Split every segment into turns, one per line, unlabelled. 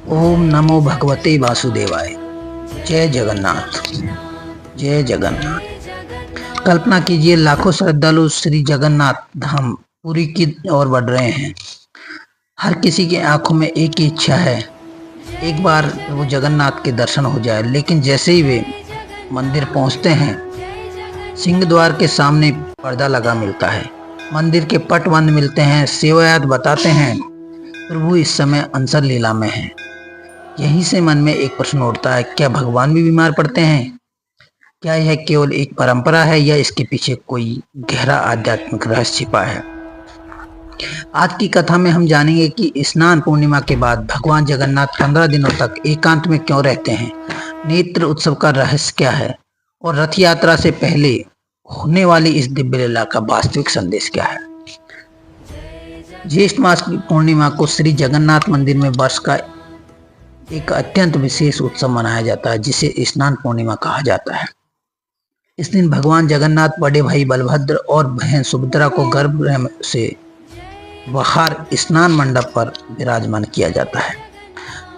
ओम नमो भगवते वासुदेवाय। जय जगन्नाथ। जय जगन्नाथ। कल्पना कीजिए, लाखों श्रद्धालु श्री जगन्नाथ धाम पुरी की ओर बढ़ रहे हैं। हर किसी की आंखों में एक ही इच्छा है, एक बार वो जगन्नाथ के दर्शन हो जाए। लेकिन जैसे ही वे मंदिर पहुंचते हैं, सिंह द्वार के सामने पर्दा लगा मिलता है। मंदिर के पट बंद मिलते हैं। सेवायत बताते हैं, प्रभु इस समय अनसर लीला में है। यहीं से मन में एक प्रश्न उठता है, क्या भगवान भी बीमार पड़ते हैं? क्या यह केवल एक परंपरा है या इसके पीछे कोई गहरा आध्यात्मिक रहस्य छिपा है? आज की कथा में हम जानेंगे कि स्नान पूर्णिमा के बाद भगवान जगन्नाथ 15 दिनों तक एकांत में क्यों रहते हैं, नेत्र उत्सव का रहस्य क्या है और रथ यात्रा से पहले होने वाली इस दिव्य लीला का वास्तविक संदेश क्या है। ज्येष्ठ मास की पूर्णिमा को श्री जगन्नाथ मंदिर में वर्ष का एक अत्यंत विशेष उत्सव मनाया जाता है, जिसे स्नान पूर्णिमा कहा जाता है। इस दिन भगवान जगन्नाथ, बड़े भाई बलभद्र और बहन सुभद्रा को गर्भगृह से बाहर स्नान मंडप पर विराजमान किया जाता है।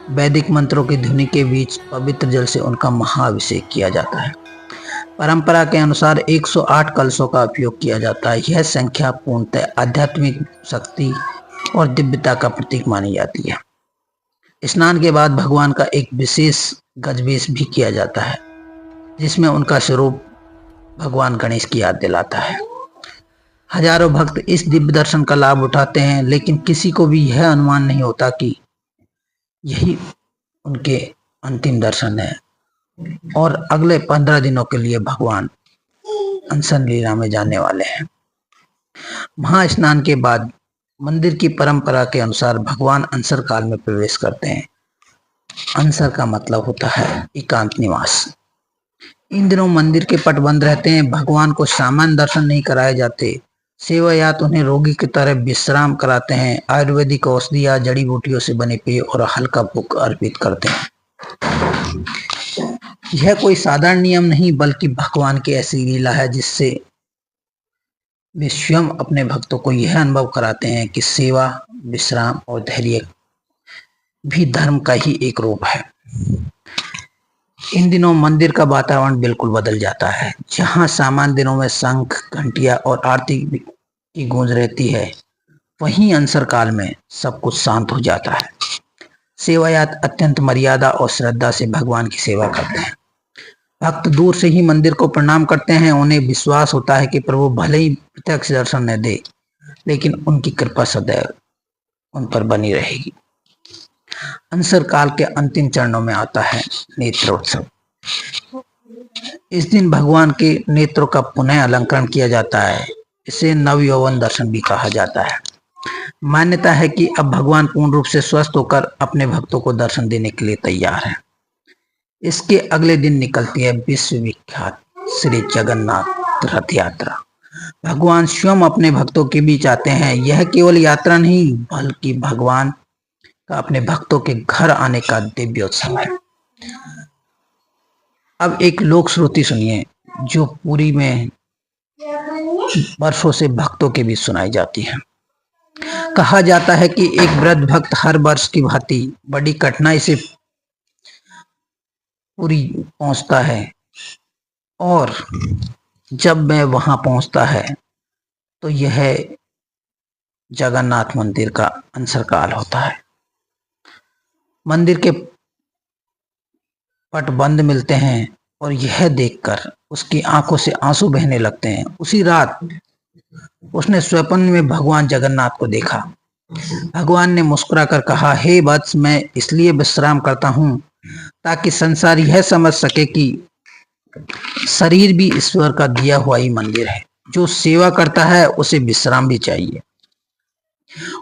वैदिक मंत्रों की ध्वनि के बीच पवित्र जल से उनका महाअभिषेक किया जाता है। परंपरा के अनुसार 108 कलशों का उपयोग किया जाता है। यह संख्या पूर्णतः आध्यात्मिक शक्ति और दिव्यता का प्रतीक मानी जाती है। स्नान के बाद भगवान का एक विशेष गजवेश भी किया जाता है, जिसमें उनका स्वरूप भगवान गणेश की याद दिलाता है। हजारों भक्त इस दिव्य दर्शन का लाभ उठाते हैं, लेकिन किसी को भी यह अनुमान नहीं होता कि यही उनके अंतिम दर्शन है और अगले 15 दिनों के लिए भगवान अनशन लीला में जाने वाले हैं। महास्नान के बाद मंदिर की परंपरा के अनुसार भगवान अनसर काल में प्रवेश करते हैं। अनसर का मतलब होता है एकांत निवास। इन दिनों मंदिर के पट बंद रहते हैं। भगवान को सामान्य दर्शन नहीं कराए जाते। सेवायात उन्हें रोगी की तरह विश्राम कराते हैं। आयुर्वेदिक औषधियां, जड़ी बूटियों से बने पेय और हल्का भोग अर्पित करते हैं। यह कोई साधारण नियम नहीं, बल्कि भगवान की ऐसी लीला है जिससे वे स्वयं अपने भक्तों को यह अनुभव कराते हैं कि सेवा, विश्राम और धैर्य भी धर्म का ही एक रूप है। इन दिनों मंदिर का वातावरण बिल्कुल बदल जाता है। जहां सामान्य दिनों में शंख, घंटियां और आरती की गूंज रहती है, वहीं अनसर काल में सब कुछ शांत हो जाता है। सेवायात अत्यंत मर्यादा और श्रद्धा से भगवान की सेवा करते हैं। भक्त दूर से ही मंदिर को प्रणाम करते हैं। उन्हें विश्वास होता है कि प्रभु भले ही प्रत्यक्ष दर्शन न दे, लेकिन उनकी कृपा सदैव उन पर बनी रहेगी। अनसर काल के अंतिम चरणों में आता है नेत्रोत्सव। इस दिन भगवान के नेत्रों का पुनः अलंकरण किया जाता है। इसे नवयौवन दर्शन भी कहा जाता है। मान्यता है कि अब भगवान पूर्ण रूप से स्वस्थ होकर अपने भक्तों को दर्शन देने के लिए तैयार है। इसके अगले दिन निकलती है विश्व विख्यात श्री जगन्नाथ रथ यात्रा। भगवान स्वयं अपने भक्तों के बीच आते हैं। यह केवल यात्रा नहीं, बल्कि भगवान का अपने भक्तों के घर आने का दिव्य उत्सव है। अब एक लोक श्रुति सुनिए, जो पुरी में वर्षों से भक्तों के बीच सुनाई जाती है। कहा जाता है कि एक वृद्ध भक्त हर वर्ष की भांति बड़ी कठिनाई से पुरी पहुंचता है, और जब वह वहां पहुंचता है तो यह जगन्नाथ मंदिर का अनसर काल होता है। मंदिर के पट बंद मिलते हैं और यह देखकर उसकी आंखों से आंसू बहने लगते हैं। उसी रात उसने स्वप्न में भगवान जगन्नाथ को देखा। भगवान ने मुस्कुराकर कहा, हे वत्स, मैं इसलिए विश्राम करता हूं ताकि संसार यह समझ सके कि शरीर भी ईश्वर का दिया हुआ ही मंदिर है। जो सेवा करता है उसे विश्राम भी चाहिए,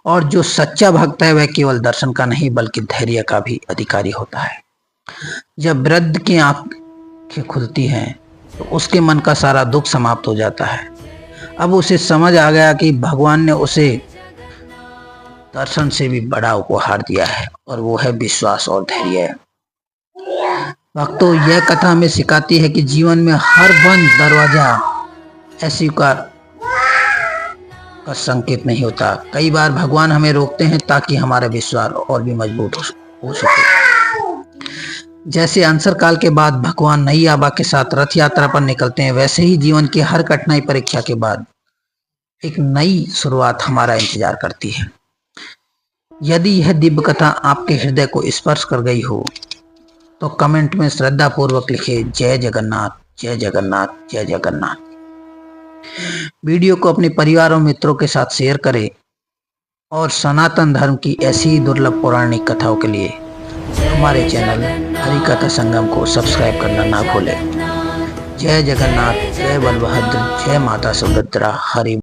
और जो सच्चा भक्त है वह केवल दर्शन का नहीं बल्कि धैर्य का भी अधिकारी होता है। जब वृद्ध की आंखें खुलती हैं तो उसके मन का सारा दुख समाप्त हो जाता है। अब उसे समझ आ गया कि भगवान ने उसे दर्शन से भी बड़ा उपहार दिया है, और वो है विश्वास और धैर्य। भक्तों, यह कथा हमें सिखाती है कि जीवन में हर बंद दरवाजा अस्वीकार का संकेत नहीं होता। कई बार भगवान हमें रोकते हैं ताकि हमारा विश्वास और भी मजबूत हो सके। जैसे अनसर काल के बाद भगवान नई आबा के साथ रथ यात्रा पर निकलते हैं, वैसे ही जीवन की हर कठिनाई परीक्षा के बाद एक नई शुरुआत हमारा इंतजार करती है। यदि यह दिव्य कथा आपके हृदय को स्पर्श कर गई हो तो कमेंट में श्रद्धा पूर्वक लिखे जय जगन्नाथ, जय जगन्नाथ, जय जगन्नाथ। वीडियो को अपने परिवार और मित्रों के साथ शेयर करें और सनातन धर्म की ऐसी ही दुर्लभ पौराणिक कथाओं के लिए हमारे चैनल हरिकथा संगम को सब्सक्राइब करना ना भूलें। जय जगन्नाथ, जय बलभद्र, जय माता सुभद्रा, हरि।